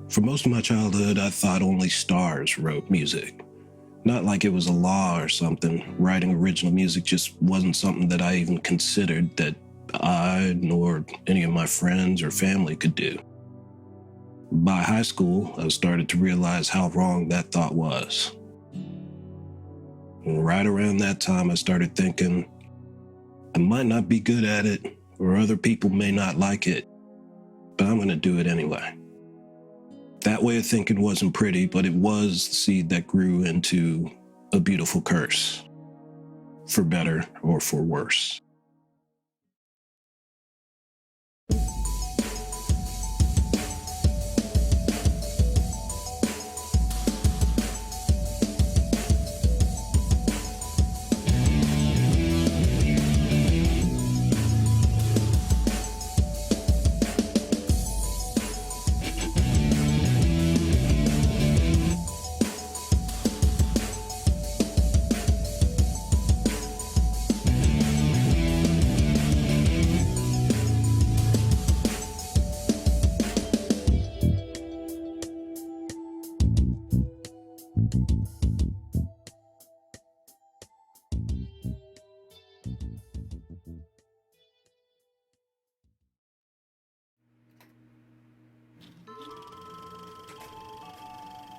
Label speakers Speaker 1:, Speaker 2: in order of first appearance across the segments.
Speaker 1: For most of my childhood, I thought only stars wrote music. Not like it was a law or something. Writing original music just wasn't something that I even considered that I, nor any of my friends or family could do. By high school, I started to realize how wrong that thought was. And right around that time, I started thinking, I might not be good at it, or other people may not like it, but I'm going to do it anyway. That way of thinking wasn't pretty, but it was the seed that grew into a beautiful curse, for better or for worse.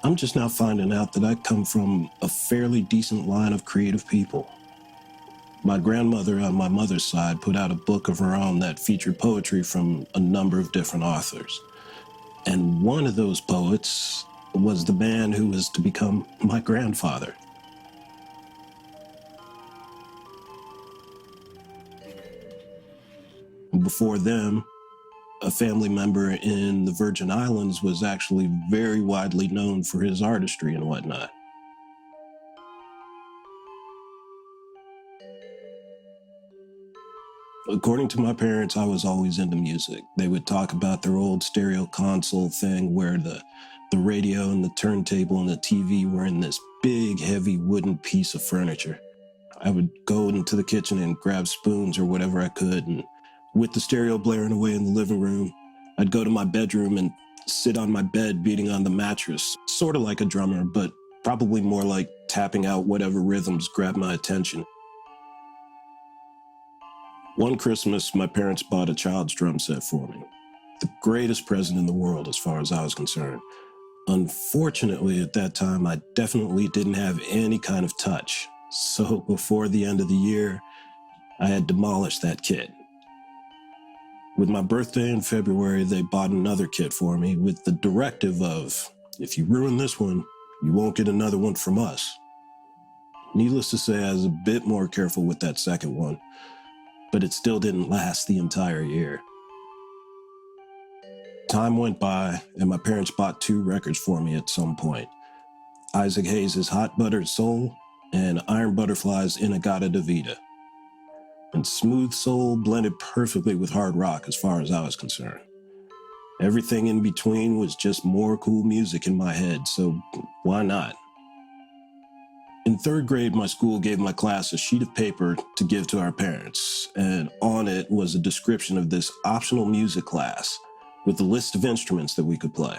Speaker 1: I'm just now finding out that I come from a fairly decent line of creative people. My grandmother on my mother's side put out a book of her own that featured poetry from a number of different authors. And one of those poets was the man who was to become my grandfather. Before them, a family member in the Virgin Islands was actually very widely known for his artistry and whatnot. According to my parents, I was always into music. They would talk about their old stereo console thing where the radio and the turntable and the TV were in this big, heavy wooden piece of furniture. I would go into the kitchen and grab spoons or whatever I could, and with the stereo blaring away in the living room, I'd go to my bedroom and sit on my bed beating on the mattress, sort of like a drummer, but probably more like tapping out whatever rhythms grabbed my attention. One Christmas, my parents bought a child's drum set for me. The greatest present in the world as far as I was concerned. Unfortunately, at that time, I definitely didn't have any kind of touch. So before the end of the year, I had demolished that kit. With my birthday in February, they bought another kit for me with the directive of, if you ruin this one, you won't get another one from us. Needless to say, I was a bit more careful with that second one, but it still didn't last the entire year. Time went by, and my parents bought 2 records for me at some point. Isaac Hayes' Hot Buttered Soul and Iron Butterfly's In-A-Gadda-Da-Vida. And smooth soul blended perfectly with hard rock as far as I was concerned. Everything in between was just more cool music in my head, so why not? In 3rd grade, my school gave my class a sheet of paper to give to our parents, and on it was a description of this optional music class with a list of instruments that we could play.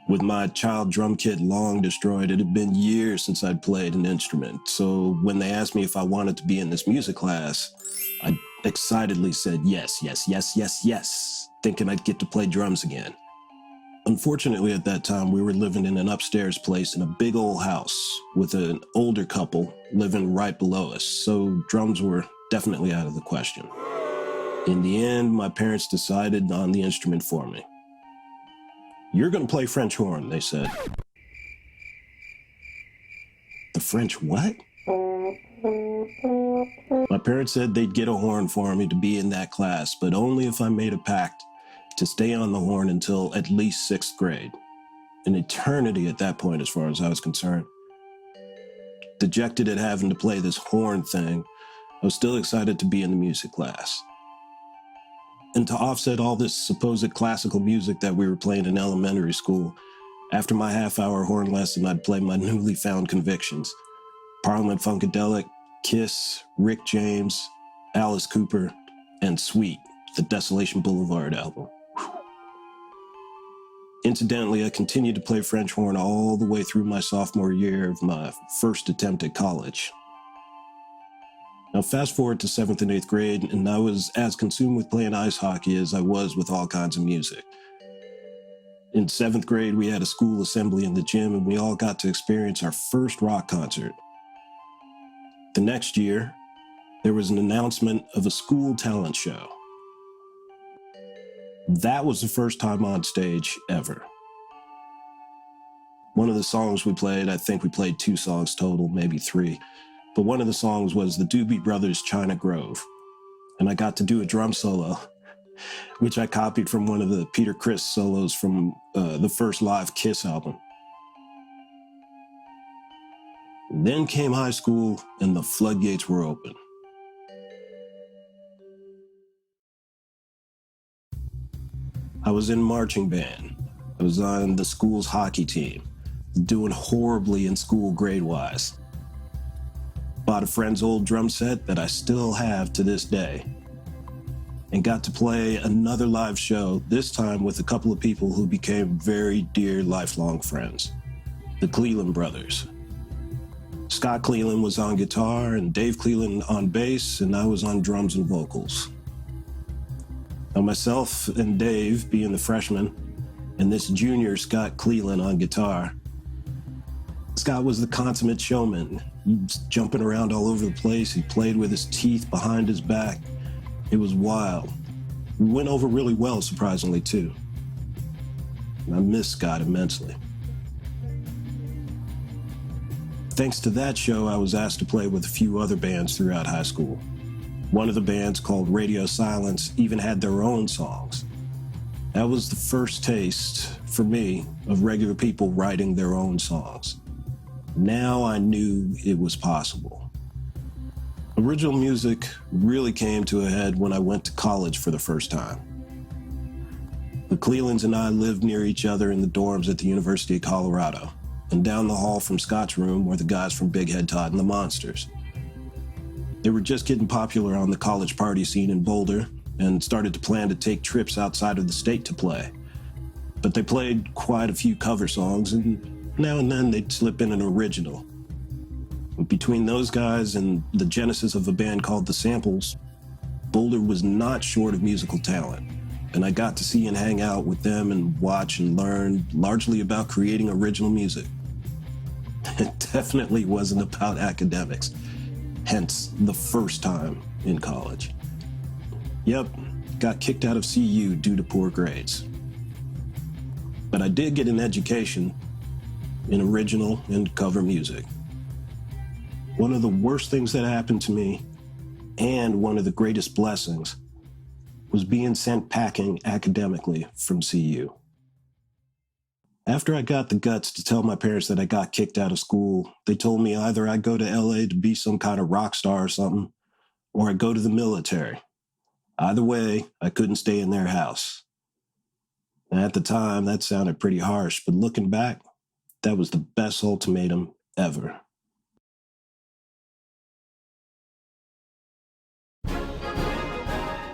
Speaker 1: With my child drum kit long destroyed, it had been years since I'd played an instrument, so when they asked me if I wanted to be in this music class, I excitedly said yes, yes, yes, yes, yes, thinking I'd get to play drums again. Unfortunately, at that time, we were living in an upstairs place in a big old house with an older couple living right below us, so drums were definitely out of the question. In the end, my parents decided on the instrument for me. You're going to play French horn, they said. The French what? My parents said they'd get a horn for me to be in that class, but only if I made a pact to stay on the horn until at least 6th grade. An eternity at that point as far as I was concerned. Dejected at having to play this horn thing, I was still excited to be in the music class. And to offset all this supposed classical music that we were playing in elementary school, after my half-hour horn lesson, I'd play my newly found convictions. Parliament Funkadelic, Kiss, Rick James, Alice Cooper, and Sweet, the Desolation Boulevard album. Incidentally, I continued to play French horn all the way through my sophomore year of my first attempt at college. Now, fast forward to 7th and 8th grade, and I was as consumed with playing ice hockey as I was with all kinds of music. In 7th grade, we had a school assembly in the gym, and we all got to experience our first rock concert. The next year, there was an announcement of a school talent show. That was the first time on stage ever. One of the songs we played, I think we played 2 songs total, maybe 3, but one of the songs was the Doobie Brothers' China Grove, and I got to do a drum solo, which I copied from one of the Peter Criss solos from the first live Kiss album. Then came high school, and the floodgates were open. I was in marching band. I was on the school's hockey team, doing horribly in school grade-wise. Bought a friend's old drum set that I still have to this day, and got to play another live show, this time with a couple of people who became very dear lifelong friends, the Cleland brothers. Scott Cleland was on guitar and Dave Cleland on bass, and I was on drums and vocals. Now, myself and Dave being the freshmen, and this junior Scott Cleland on guitar. Scott was the consummate showman. He was jumping around all over the place. He played with his teeth behind his back. It was wild. We went over really well, surprisingly, too. And I miss Scott immensely. Thanks to that show, I was asked to play with a few other bands throughout high school. One of the bands, called Radio Silence, even had their own songs. That was the first taste, for me, of regular people writing their own songs. Now I knew it was possible. Original music really came to a head when I went to college for the first time. The Clelands and I lived near each other in the dorms at the University of Colorado, and down the hall from Scott's room were the guys from Big Head Todd and the Monsters. They were just getting popular on the college party scene in Boulder and started to plan to take trips outside of the state to play. But they played quite a few cover songs, and now and then they'd slip in an original. Between those guys and the genesis of a band called The Samples, Boulder was not short of musical talent, and I got to see and hang out with them and watch and learn largely about creating original music. It definitely wasn't about academics, hence the first time in college. Yep, got kicked out of CU due to poor grades. But I did get an education in original and cover music. One of the worst things that happened to me, and one of the greatest blessings, was being sent packing academically from CU. After I got the guts to tell my parents that I got kicked out of school, they told me either I'd go to LA to be some kind of rock star or something, or I'd go to the military. Either way, I couldn't stay in their house. And at the time, that sounded pretty harsh, but looking back, that was the best ultimatum ever.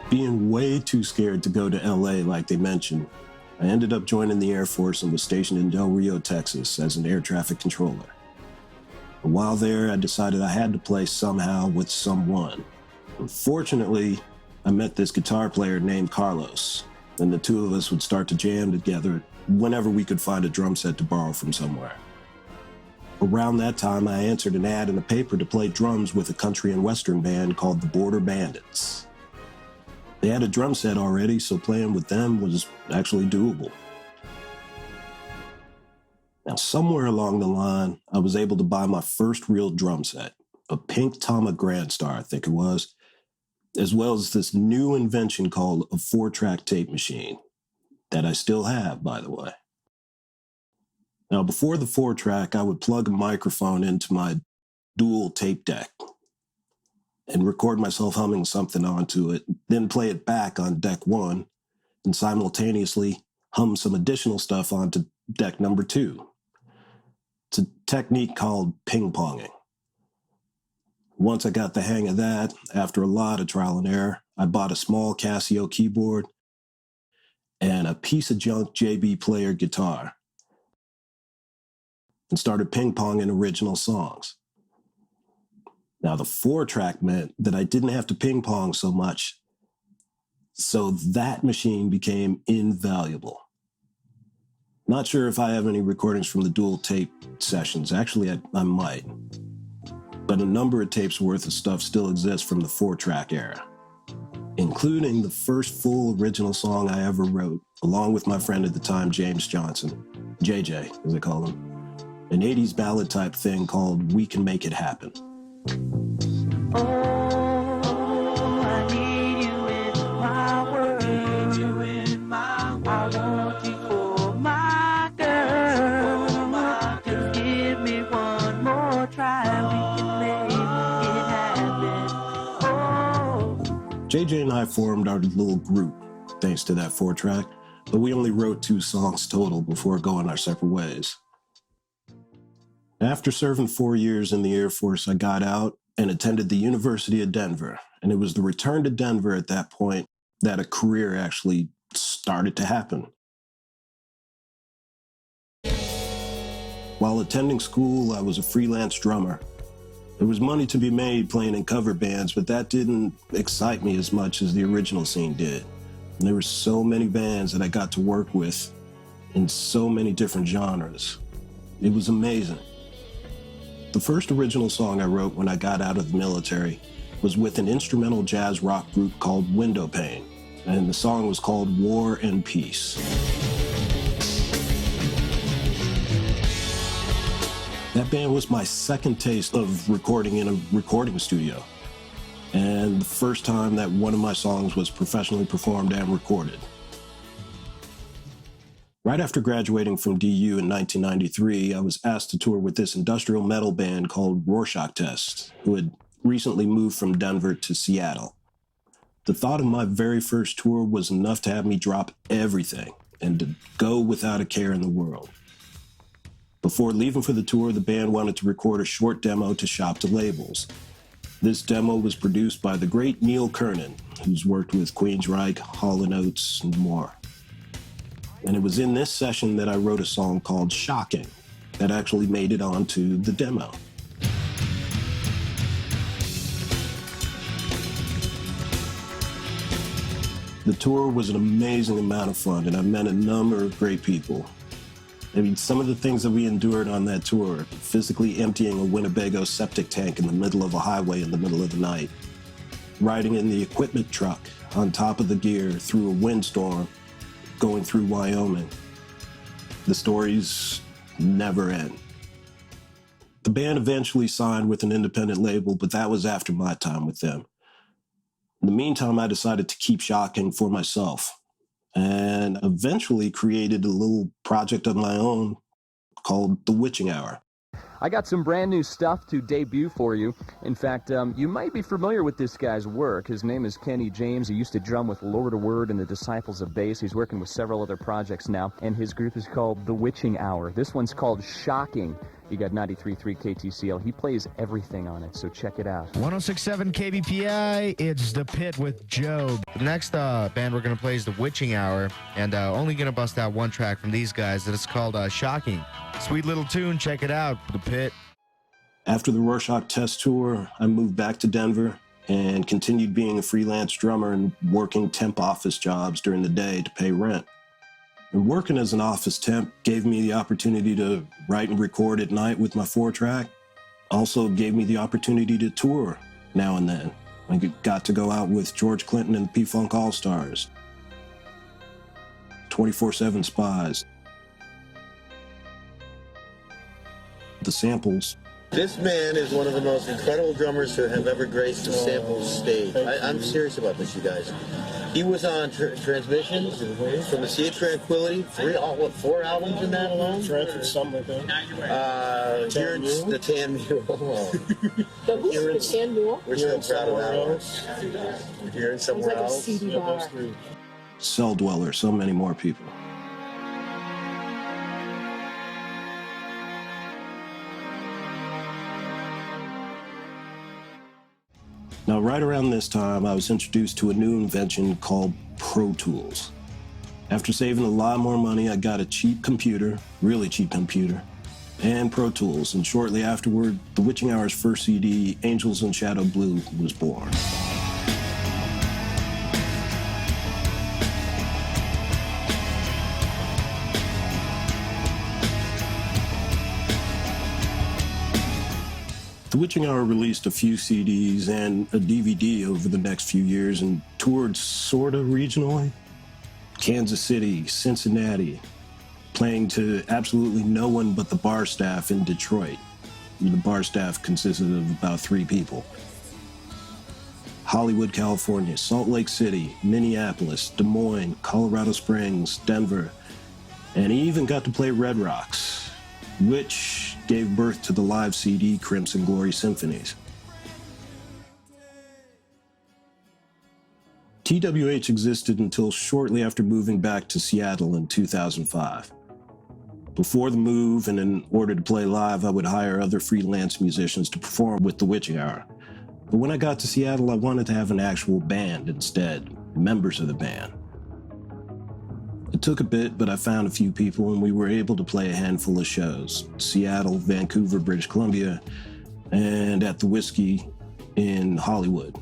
Speaker 1: Being way too scared to go to LA like they mentioned, I ended up joining the Air Force and was stationed in Del Rio, Texas as an air traffic controller. And while there, I decided I had to play somehow with someone. Unfortunately, I met this guitar player named Carlos, and the two of us would start to jam together whenever we could find a drum set to borrow from somewhere. Around that time, I answered an ad in the paper to play drums with a country and western band called the Border Bandits. They had a drum set already, so playing with them was actually doable. Now, somewhere along the line, I was able to buy my first real drum set, a pink Tama Grandstar, I think it was, as well as this new invention called a 4-track tape machine, that I still have, by the way. Now, before the 4-track, I would plug a microphone into my dual tape deck and record myself humming something onto it, then play it back on deck 1, and simultaneously hum some additional stuff onto deck number 2. It's a technique called ping-ponging. Once I got the hang of that, after a lot of trial and error, I bought a small Casio keyboard and a piece of junk JB player guitar and started ping-ponging original songs. Now, the 4-track meant that I didn't have to ping-pong so much, so that machine became invaluable. Not sure if I have any recordings from the dual tape sessions. Actually, I might. But a number of tapes worth of stuff still exists from the 4-track era, including the first full original song I ever wrote, along with my friend at the time, James Johnson, JJ, as I call him, an 80s ballad type thing called We Can Make It Happen.
Speaker 2: I need you in my world. I want you for my girl. Just give me one more try. We can make it happen. Oh.
Speaker 1: JJ and I formed our little group thanks to that 4-track, but we only wrote 2 songs total before going our separate ways. After serving 4 years in the Air Force, I got out and attended the University of Denver. And it was the return to Denver at that point that a career actually started to happen. While attending school, I was a freelance drummer. There was money to be made playing in cover bands, but that didn't excite me as much as the original scene did. And there were so many bands that I got to work with in so many different genres. It was amazing. The first original song I wrote when I got out of the military was with an instrumental jazz rock group called Windowpane, and the song was called War and Peace. That band was my second taste of recording in a recording studio, and the first time that one of my songs was professionally performed and recorded. Right after graduating from DU in 1993, I was asked to tour with this industrial metal band called Rorschach Test, who had recently moved from Denver to Seattle. The thought of my very first tour was enough to have me drop everything and to go without a care in the world. Before leaving for the tour, the band wanted to record a short demo to shop to labels. This demo was produced by the great Neil Kernon, who's worked with Queensryche, Hall & Oates, and more. And it was in this session that I wrote a song called Shocking that actually made it onto the demo. The tour was an amazing amount of fun, and I met a number of great people. I mean, some of the things that we endured on that tour, physically emptying a Winnebago septic tank in the middle of a highway in the middle of the night, riding in the equipment truck on top of the gear through a windstorm, going through Wyoming. The stories never end. The band eventually signed with an independent label, but that was after my time with them. In the meantime, I decided to keep shocking for myself and eventually created a little project of my own called The Witching Hour.
Speaker 3: I got some brand new stuff to debut for you. In fact, you might be familiar with this guy's work. His name is Kenny James. He used to drum with Lord of Word and the Disciples of Bass. He's working with several other projects now, and his group is called The Witching Hour. This one's called Shocking. You got 93.3 KTCL. He plays everything on it, so check it out.
Speaker 4: 106.7 KBPI, it's The Pit with Job. The next band we're going to play is The Witching Hour, and only going to bust out one track from these guys that is called Shocking. Sweet little tune, check it out, The Pit.
Speaker 1: After the Rorschach Test tour, I moved back to Denver and continued being a freelance drummer and working temp office jobs during the day to pay rent. And working as an office temp gave me the opportunity to write and record at night with my 4-track. Also gave me the opportunity to tour now and then. I got to go out with George Clinton and the P-Funk All-Stars, 24/7 Spies, the Samples.
Speaker 5: This man is one of the most incredible drummers to have ever graced the Samples stage. I'm serious about this, you guys. He was on Transmissions from the Sea of Tranquility. 4 albums in that alone?
Speaker 6: Something like that.
Speaker 5: Here's the Tan Mule.
Speaker 7: You're in Tan Mule?
Speaker 5: We're so proud of that one. We're hearing somewhere
Speaker 7: Sounds like a
Speaker 5: else.
Speaker 7: CD bar.
Speaker 1: Cell Dweller, so many more people. Now, right around this time, I was introduced to a new invention called Pro Tools. After saving a lot more money, I got a cheap computer, really cheap computer, and Pro Tools, and shortly afterward, The Witching Hour's first CD, Angels in Shadow Blue, was born. The Witching Hour released a few CDs and a DVD over the next few years and toured sorta regionally. Kansas City, Cincinnati, playing to absolutely no one but the bar staff in Detroit. The bar staff consisted of about 3 people. Hollywood, California, Salt Lake City, Minneapolis, Des Moines, Colorado Springs, Denver, and he even got to play Red Rocks, which gave birth to the live CD Crimson Glory Symphonies. TWH existed until shortly after moving back to Seattle in 2005. Before the move, and in order to play live, I would hire other freelance musicians to perform with The Witching Hour. But when I got to Seattle, I wanted to have an actual band instead, members of the band. It took a bit, but I found a few people and we were able to play a handful of shows. Seattle, Vancouver, British Columbia, and at the Whiskey in Hollywood.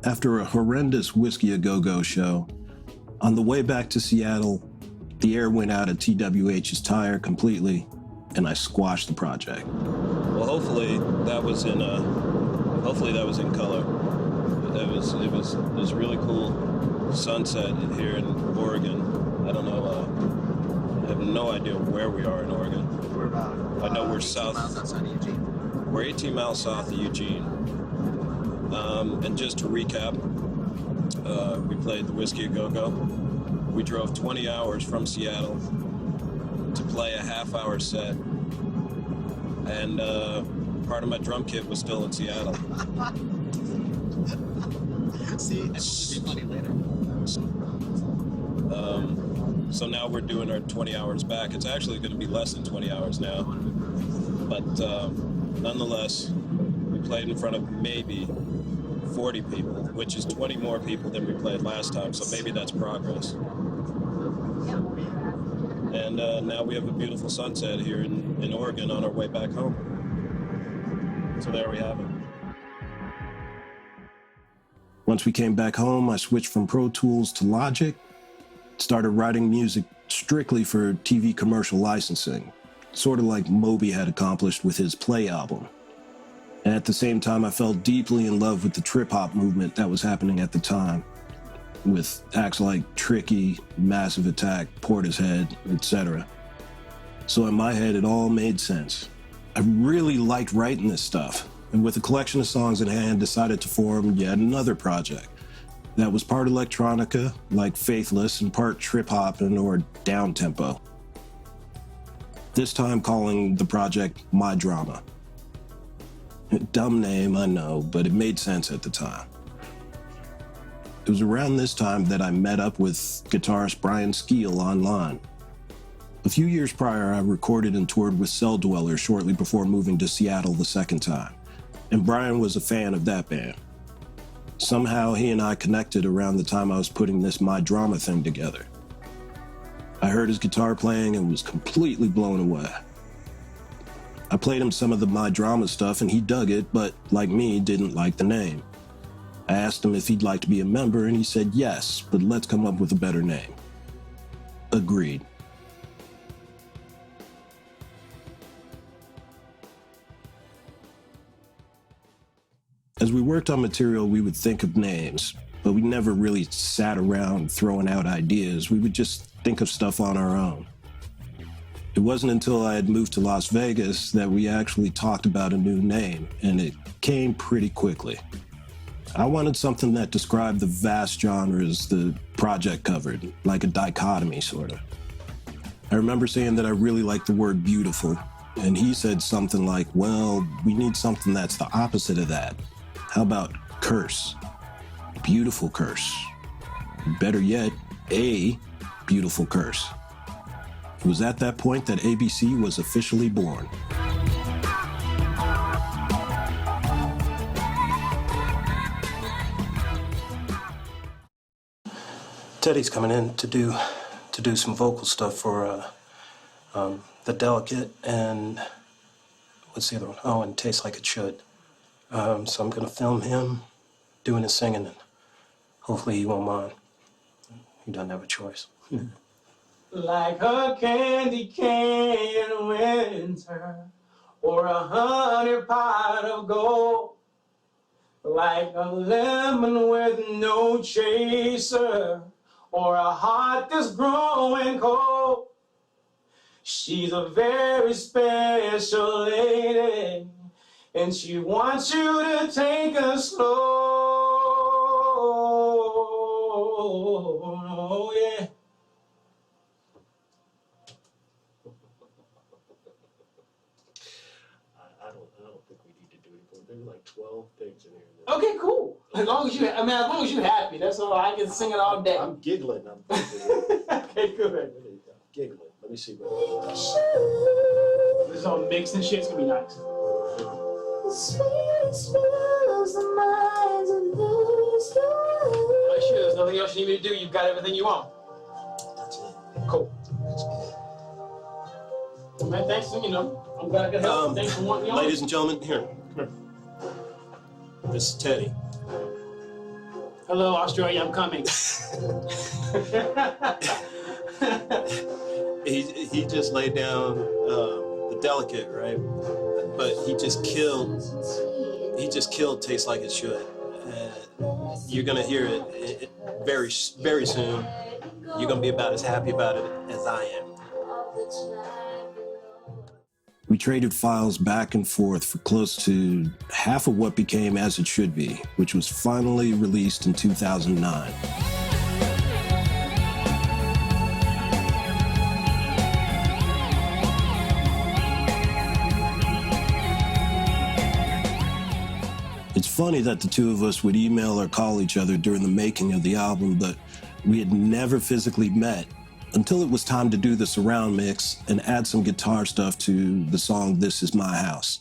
Speaker 1: After a horrendous Whiskey A Go-Go show, on the way back to Seattle, the air went out of TWH's tire completely, and I squashed the project. Well, hopefully that was in color. It was really cool sunset here in Oregon. I don't know. I have no idea where we are in Oregon.
Speaker 8: We're about.
Speaker 1: I know we're south.
Speaker 8: 18 miles outside of Eugene.
Speaker 1: We're 18 miles south of Eugene. And just to recap, we played the Whiskey A Go-Go. We drove 20 hours from Seattle to play a half-hour set, and part of my drum kit was still in Seattle.
Speaker 8: See, it'll be funny later.
Speaker 1: So now we're doing our 20 hours back. It's actually going to be less than 20 hours now, but nonetheless, we played in front of maybe 40 people, which is 20 more people than we played last time, so maybe that's progress. And now we have a beautiful sunset here in Oregon on our way back home. So there we have it. Once we came back home, I switched from Pro Tools to Logic, started writing music strictly for TV commercial licensing, sort of like Moby had accomplished with his Play album. And at the same time, I fell deeply in love with the trip-hop movement that was happening at the time, with acts like Tricky, Massive Attack, Portishead, etc. So in my head, it all made sense. I really liked writing this stuff, and with a collection of songs in hand, decided to form yet another project that was part electronica, like Faithless, and part trip-hop or down-tempo. This time calling the project My Drama. Dumb name, I know, but it made sense at the time. It was around this time that I met up with guitarist Brian Skeel online. A few years prior, I recorded and toured with Cell Dweller shortly before moving to Seattle the second time, and Brian was a fan of that band. Somehow he and I connected around the time I was putting this My Drama thing together. I heard his guitar playing and was completely blown away. I played him some of the My Drama stuff and he dug it, but like me, didn't like the name. I asked him if he'd like to be a member and he said yes, but let's come up with a better name. Agreed. As we worked on material, we would think of names, but we never really sat around throwing out ideas. We would just think of stuff on our own. It wasn't until I had moved to Las Vegas that we actually talked about a new name, and it came pretty quickly. I wanted something that described the vast genres the project covered, like a dichotomy, sort of. I remember saying that I really liked the word beautiful, and he said something like, well, we need something that's the opposite of that. How about curse? Beautiful curse. Better yet, a beautiful curse. It was at that point that ABC was officially born. Teddy's coming in to do some vocal stuff for The Delicate and what's the other one? Oh, and Tastes Like It Should. So I'm gonna film him doing his singing, and hopefully he won't mind. He doesn't have a choice.
Speaker 6: Like a candy cane in winter, or a honey pot of gold. Like a lemon with no chaser, or a heart that's growing cold. She's a very special lady, and she wants you to take her slow. Oh, yeah.
Speaker 9: I don't think we need to do anything. There were like 12 things in here.
Speaker 6: Okay, cool. As long as you're happy, that's all. I can sing it all day.
Speaker 9: I'm giggling. I'm giggling.
Speaker 6: Okay, good.
Speaker 9: Really, I'm giggling. Let me see what.
Speaker 6: This is all mixed and shit. It's gonna be nice. Make sure there's nothing else you need me to do. You've got everything you want.
Speaker 9: That's it.
Speaker 6: Cool. Man, thanks. I'm glad I could help. Thanks for wanting me on.
Speaker 1: Ladies and gentlemen, here, come here. This is Teddy.
Speaker 6: Hello, Australia. I'm coming.
Speaker 1: He just laid down The Delicate, right? But he just killed Tastes Like It Should. You're gonna hear it very, very soon. You're gonna be about as happy about it as I am. We traded files back and forth for close to half of what became As It Should Be, which was finally released in 2009. It's funny that the two of us would email or call each other during the making of the album, but we had never physically met until it was time to do the surround mix and add some guitar stuff to the song This Is My House.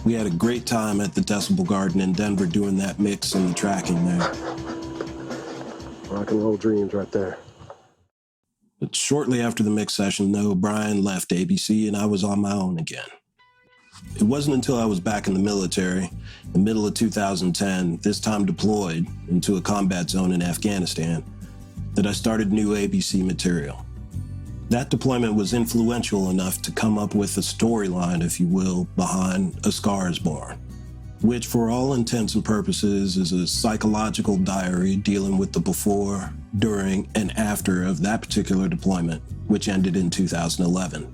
Speaker 1: We had a great time at the Decibel Garden in Denver doing that mix and the tracking there.
Speaker 9: Rock and roll dreams right there.
Speaker 1: But shortly after the mix session, though, Brian left ABC and I was on my own again. It wasn't until I was back in the military, the middle of 2010, this time deployed into a combat zone in Afghanistan, that I started new ABC material. That deployment was influential enough to come up with a storyline, if you will, behind A Scar Is Born, which for all intents and purposes is a psychological diary dealing with the before, during, and after of that particular deployment, which ended in 2011.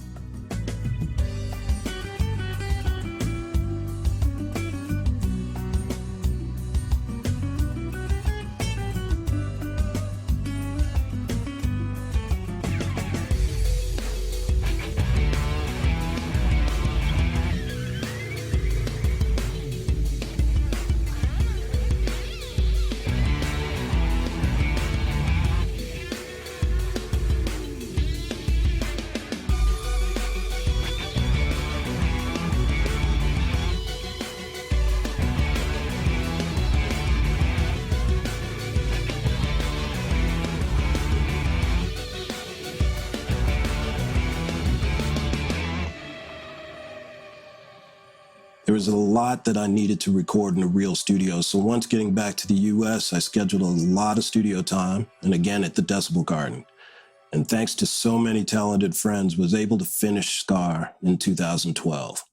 Speaker 1: There was a lot that I needed to record in a real studio, so once getting back to the US, I scheduled a lot of studio time, and again at the Decibel Garden. And thanks to so many talented friends, was able to finish Scar in 2012.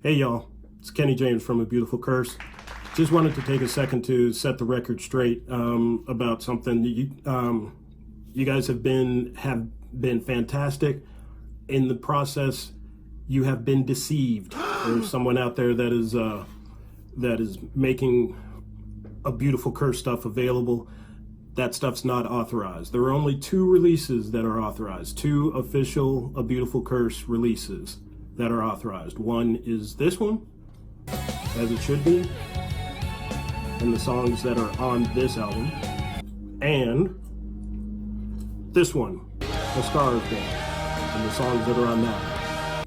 Speaker 10: Hey y'all, it's Kenny James from A Beautiful Curse. Just wanted to take a second to set the record straight about something. You guys have been fantastic. In the process, you have been deceived. There's someone out there that is making A Beautiful Curse stuff available. That stuff's not authorized. There are only 2 releases that are authorized, 2 official A Beautiful Curse releases that are authorized. One is this one, As It Should Be, and the songs that are on this album, and this one, A Star Is Born, and the songs that are on that.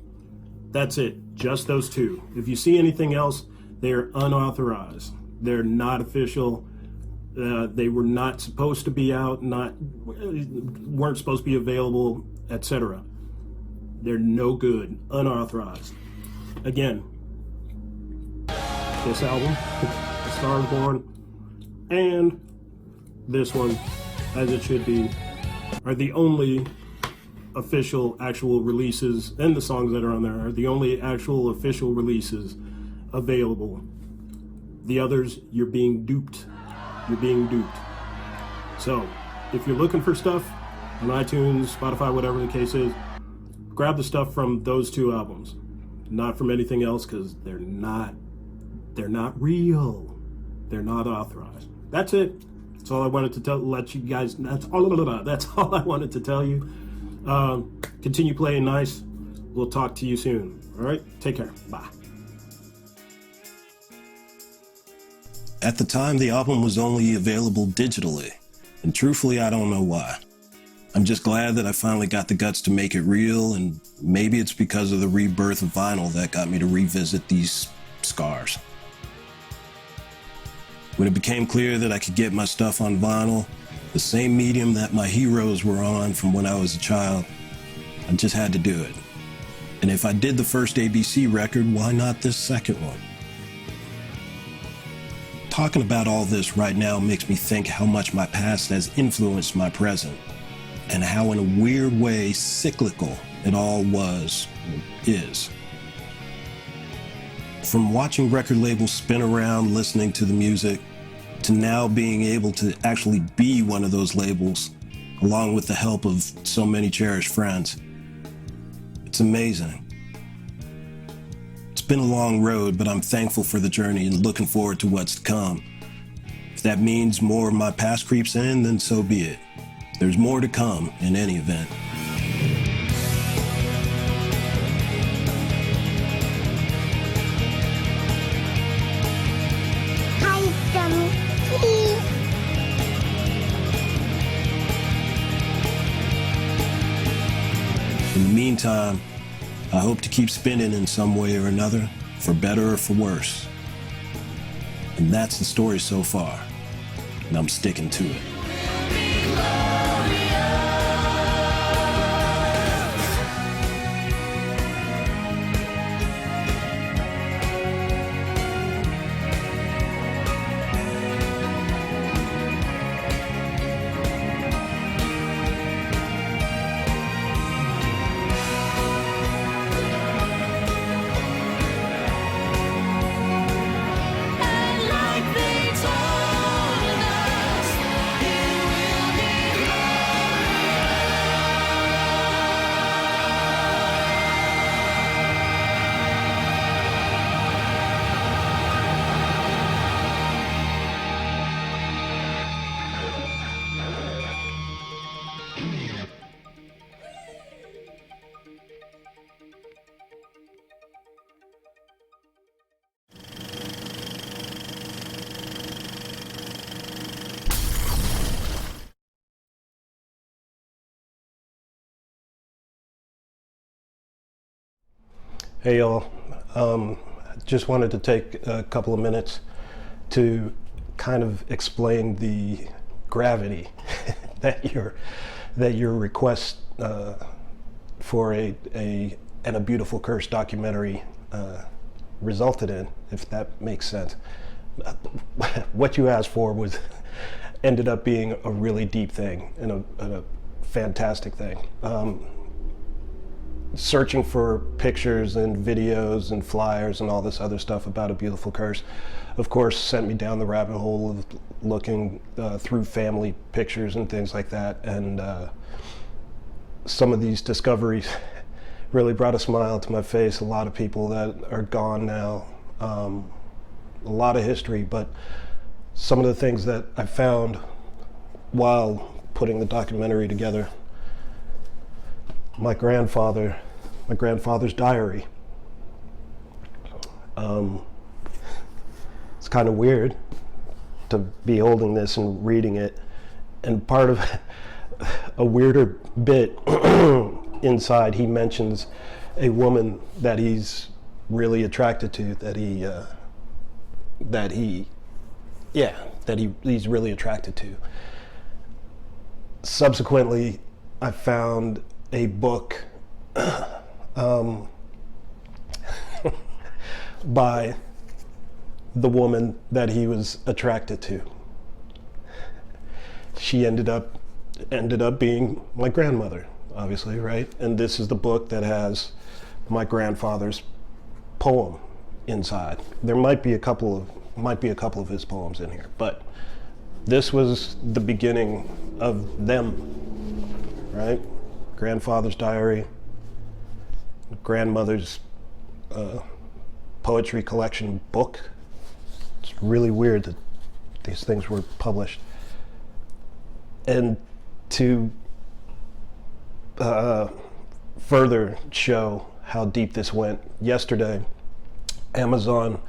Speaker 10: That's it, just those 2. If you see anything else, they're unauthorized. They're not official. They were not supposed to be out, weren't supposed to be available, etc. They're no good, unauthorized. Again, this album, A Star Is Born, and this one, As It Should Be, are the only official actual releases, and the songs that are on there are the only actual official releases available. The others, you're being duped. You're being duped. So, if you're looking for stuff on iTunes, Spotify, whatever the case is, grab the stuff from those 2 albums, not from anything else, because they're not real. They're not authorized. That's it. That's all I wanted to let you guys. That's all I wanted to tell you. Continue playing nice. We'll talk to you soon. All right. Take care. Bye.
Speaker 1: At the time, the album was only available digitally, and truthfully, I don't know why. I'm just glad that I finally got the guts to make it real, and maybe it's because of the rebirth of vinyl that got me to revisit these scars. When it became clear that I could get my stuff on vinyl, the same medium that my heroes were on from when I was a child, I just had to do it. And if I did the first ABC record, why not this second one? Talking about all this right now makes me think how much my past has influenced my present, and how in a weird way cyclical it all is. From watching record labels spin around listening to the music, to now being able to actually be one of those labels, along with the help of so many cherished friends. It's amazing. It's been a long road, but I'm thankful for the journey and looking forward to what's to come. If that means more of my past creeps in, then so be it. There's more to come in any event. In the meantime, I hope to keep spinning in some way or another, for better or for worse. And that's the story so far, and I'm sticking to it. Hey y'all, just wanted to take a couple of minutes to kind of explain the gravity that your request for a Beautiful Curse documentary resulted in, if that makes sense. What you asked for ended up being a really deep thing and a fantastic thing. Searching for pictures and videos and flyers and all this other stuff about A Beautiful Curse, of course, sent me down the rabbit hole of looking through family pictures and things like that, and some of these discoveries really brought a smile to my face. A lot of people that are gone now, a lot of history, but some of the things that I found while putting the documentary together. My grandfather's diary. It's kind of weird to be holding this and reading it, and part of a weirder bit inside, he mentions a woman that he's really attracted to, he's really attracted to. Subsequently, I found a book by the woman that he was attracted to. She ended up being my grandmother, obviously, right? And this is the book that has my grandfather's poem inside. There might be a couple of his poems in here, but this was the beginning of them, right? Grandfather's diary, grandmother's poetry collection book. It's really weird that these things were published. And to further show how deep this went, yesterday, Amazon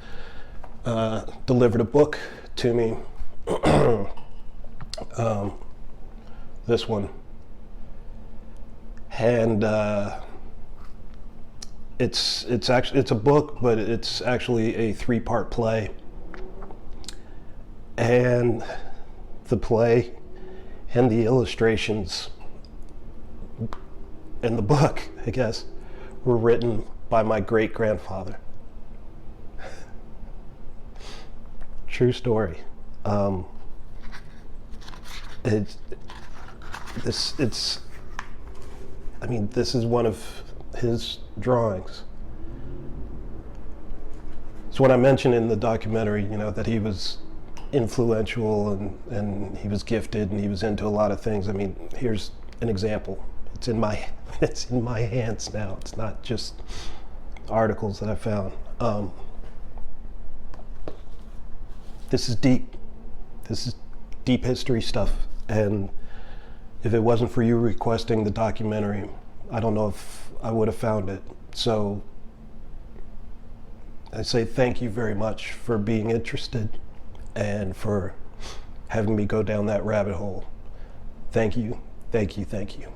Speaker 1: delivered a book to me. This one. And it's a book, but it's actually a 3-part play. And the play and the illustrations in the book, I guess, were written by my great-grandfather. True story. This is one of his drawings. It's what I mentioned in the documentary, that he was influential and he was gifted and he was into a lot of things. I mean, here's an example. It's in my hands now. It's not just articles that I found. This is deep. This is deep history stuff. And if it wasn't for you requesting the documentary, I don't know if I would have found it. So I say thank you very much for being interested and for having me go down that rabbit hole. Thank you, thank you, thank you.